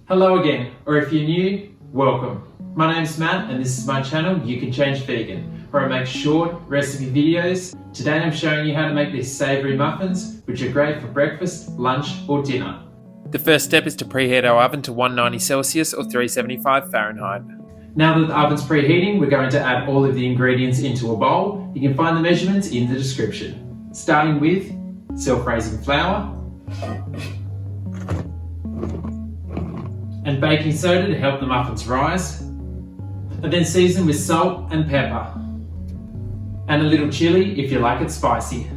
Hello again, or if you're new, welcome. My name's Matt and this is my channel, You Can Change Vegan, where I make short recipe videos. Today I'm showing you how to make these savoury muffins, which are great for breakfast, lunch or dinner. The first step is to preheat our oven to 190 Celsius or 375 Fahrenheit. Now that the oven's preheating, we're going to add all of the ingredients into a bowl. You can find the measurements in the description. Starting with self-raising flour and baking soda to help the muffins rise, and then season with salt and pepper, and a little chilli if you like it spicy.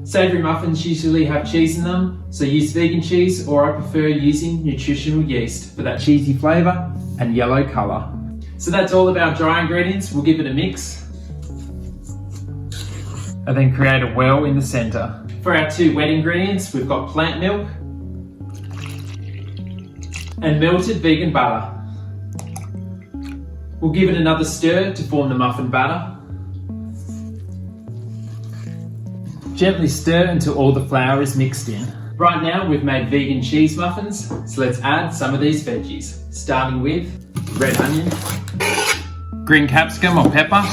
Savoury muffins usually have cheese in them, so use vegan cheese, or I prefer using nutritional yeast for that cheesy flavour and yellow colour. So that's all of our dry ingredients. We'll give it a mix and then create a well in the centre. For our two wet ingredients, we've got plant milk and melted vegan butter. We'll give it another stir to form the muffin batter. Gently stir until all the flour is mixed in. Right now we've made vegan cheese muffins, so let's add some of these veggies, starting with red onion, green capsicum or pepper,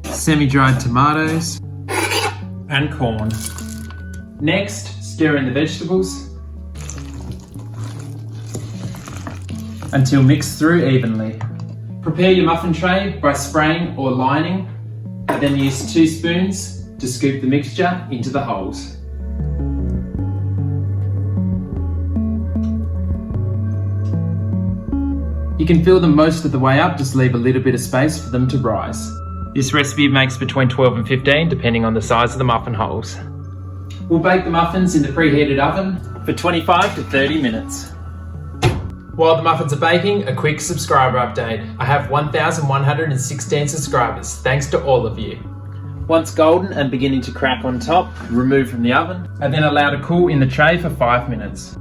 semi-dried tomatoes, and corn. Next, stir in the vegetables until mixed through evenly. Prepare your muffin tray by spraying or lining, and then use 2 spoons to scoop the mixture into the holes. You can fill them most of the way up, just leave a little bit of space for them to rise. This recipe makes between 12 and 15 depending on the size of the muffin holes. We'll bake the muffins in the preheated oven for 25 to 30 minutes. While the muffins are baking, a quick subscriber update. I have 1,116 subscribers, thanks to all of you. Once golden and beginning to crack on top, remove from the oven and then allow to cool in the tray for 5 minutes.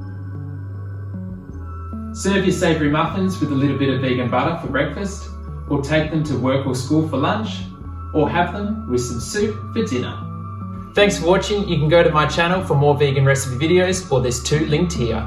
Serve your savoury muffins with a little bit of vegan butter for breakfast, or take them to work or school for lunch, or have them with some soup for dinner. Thanks for watching. You can go to my channel for more vegan recipe videos, or there's 2 linked here.